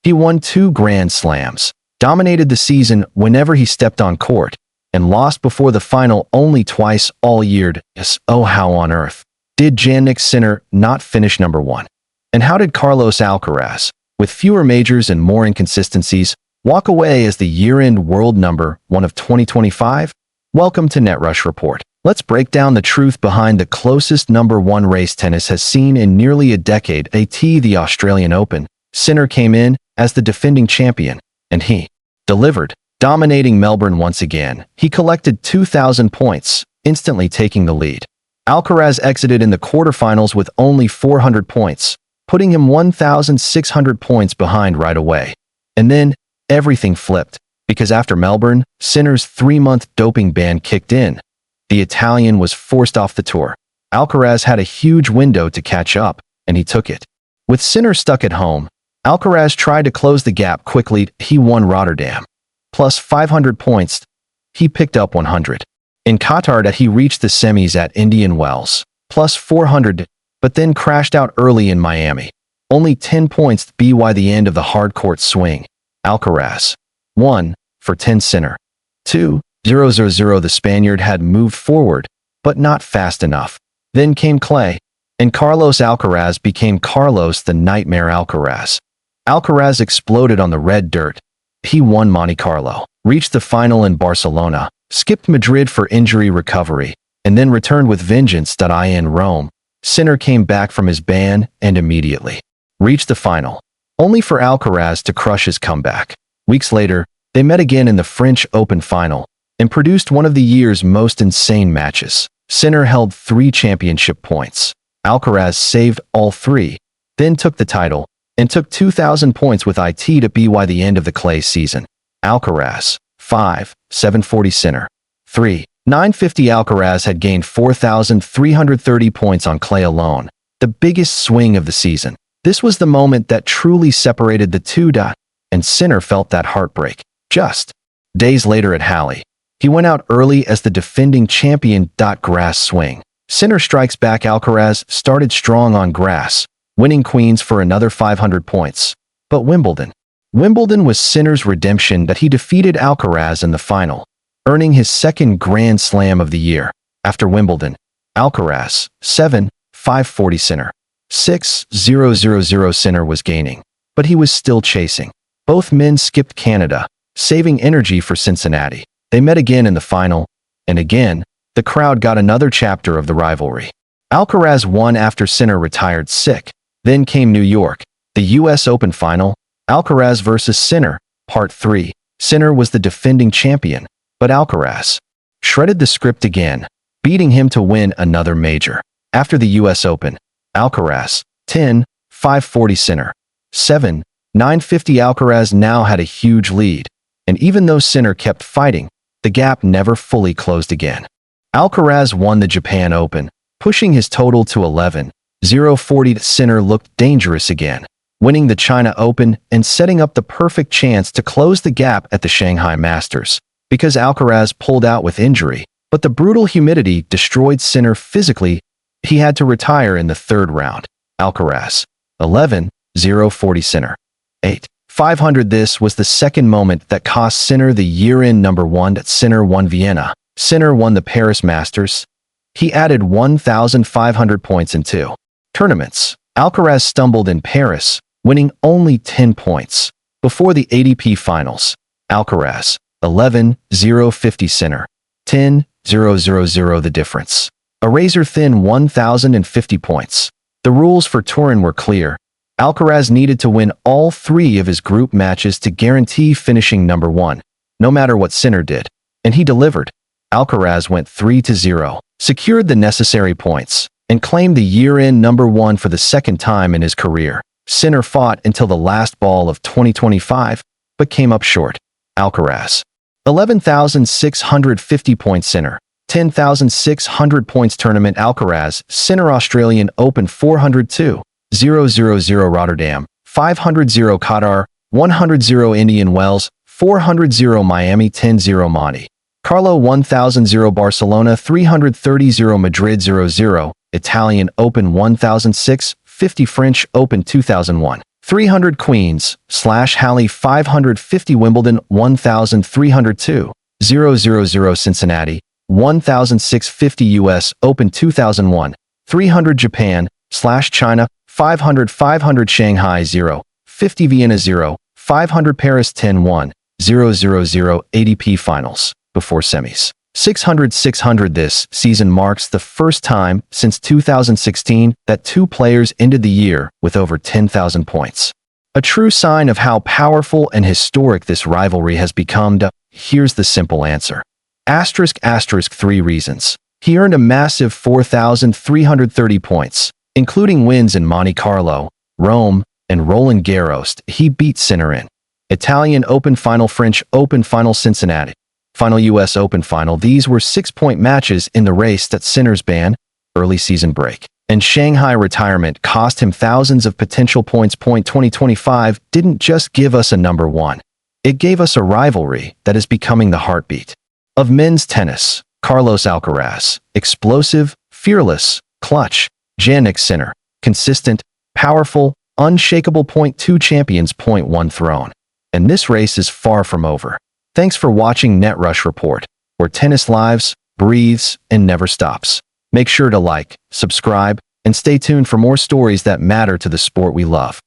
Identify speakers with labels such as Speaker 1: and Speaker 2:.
Speaker 1: He won 2 Grand Slams, dominated the season whenever he stepped on court, and lost before the final only twice all year. Oh, how on earth did Jannik Sinner not finish number 1? And how did Carlos Alcaraz, with fewer majors and more inconsistencies, walk away as the year-end world number 1 of 2025? Welcome to NetRush Report. Let's break down the truth behind the closest number 1 race tennis has seen in nearly a decade. The Australian Open. Sinner came in as the defending champion, and he delivered, dominating Melbourne once again. He collected 2,000 points, instantly taking the lead. Alcaraz exited in the quarterfinals with only 400 points, putting him 1,600 points behind right away. And then, everything flipped, because after Melbourne, Sinner's 3-month doping ban kicked in. The Italian was forced off the tour. Alcaraz had a huge window to catch up, and he took it. With Sinner stuck at home, Alcaraz tried to close the gap quickly. He won Rotterdam. Plus 500 points, he picked up 100. In Qatar he reached the semis at Indian Wells. Plus 400, but then crashed out early in Miami. Only 10 points by the end of the hard-court swing. Alcaraz. 1 for 10 Sinner. 2-0-0. The Spaniard had moved forward, but not fast enough. Then came clay, and Carlos Alcaraz became Carlos the Nightmare Alcaraz. Alcaraz exploded on the red dirt. He won Monte Carlo, reached the final in Barcelona, skipped Madrid for injury recovery, and then returned with vengeance. In Rome, Sinner came back from his ban and immediately reached the final, only for Alcaraz to crush his comeback. Weeks later, they met again in the French Open final and produced one of the year's most insane matches. Sinner held 3 championship points. Alcaraz saved all 3, then took the title, and took 2,000 points with it to by the end of the clay season. Alcaraz. 5,740 Sinner. 3,950 Alcaraz had gained 4,330 points on clay alone, the biggest swing of the season. This was the moment that truly separated the two, and Sinner felt that heartbreak. Just days later at Halle, he went out early as the defending champion. Grass swing. Sinner strikes back. Alcaraz started strong on grass, winning Queens for another 500 points. But Wimbledon was Sinner's redemption. He defeated Alcaraz in the final, earning his 2nd Grand Slam of the year. After Wimbledon, Alcaraz. 7,540 Sinner. 6,000 Sinner was gaining, but he was still chasing. Both men skipped Canada, saving energy for Cincinnati. They met again in the final, and again, the crowd got another chapter of the rivalry. Alcaraz won after Sinner retired sick. Then came New York, the U.S. Open final, Alcaraz versus Sinner, Part 3. Sinner was the defending champion, but Alcaraz shredded the script again, beating him to win another major. After the U.S. Open, Alcaraz. 10,540 Sinner. 7,950 Alcaraz now had a huge lead, and even though Sinner kept fighting, the gap never fully closed again. Alcaraz won the Japan Open, pushing his total to 11,040. Sinner looked dangerous again, winning the China Open and setting up the perfect chance to close the gap at the Shanghai Masters. Because Alcaraz pulled out with injury, but the brutal humidity destroyed Sinner physically, he had to retire in the 3rd round. Alcaraz. 11,040 Sinner. 8,500. This was the second moment that cost Sinner the year-end number 1. Sinner won Vienna. Sinner won the Paris Masters. He added 1,500 points in 2 tournaments. Alcaraz stumbled in Paris, winning only 10 points. Before the ATP Finals, Alcaraz. 11,050 Sinner. 10,000. The difference. A razor-thin 1,050 points. The rules for Turin were clear. Alcaraz needed to win all 3 of his group matches to guarantee finishing number 1, no matter what Sinner did. And he delivered. Alcaraz went 3-0, secured the necessary points, and claimed the year-end number 1 for the 2nd time in his career. Sinner fought until the last ball of 2025, but came up short. Alcaraz. 11,650 points Sinner. 10,600 points tournament. Alcaraz. Sinner Australian Open 402. 000 Rotterdam. 500 Qatar. 100 Indian Wells. 400 Miami. 10 Monte Carlo. 1000 Barcelona. 330 Madrid. 0 Italian Open 1006. 50 French Open 2001. 300 Queens / Halle 550 Wimbledon 1302 000 Cincinnati 1650 US Open 2001 300 Japan / China 500 Shanghai 50 Vienna 500 Paris 10-1 000 ADP Finals before semis 600 This season marks the first time since 2016 that two players ended the year with over 10,000 points. A true sign of how powerful and historic this rivalry has become. Here's the simple answer. ***, 3 reasons. He earned a massive 4,330 points, including wins in Monte Carlo, Rome, and Roland Garros. He beat Sinner in Italian Open Final, French Open Final, Cincinnati Final, U.S. Open Final. These were 6-point matches in the race that Sinner's ban, early season break, and Shanghai retirement cost him thousands of potential points. 2025 didn't just give us a number one. It gave us a rivalry that is becoming the heartbeat of men's tennis. Carlos Alcaraz, explosive, fearless, clutch. Jannik Sinner, consistent, powerful, unshakable. 2 champions. 1 throne. And this race is far from over. Thanks for watching Net Rush Report, where tennis lives, breathes, and never stops. Make sure to like, subscribe, and stay tuned for more stories that matter to the sport we love.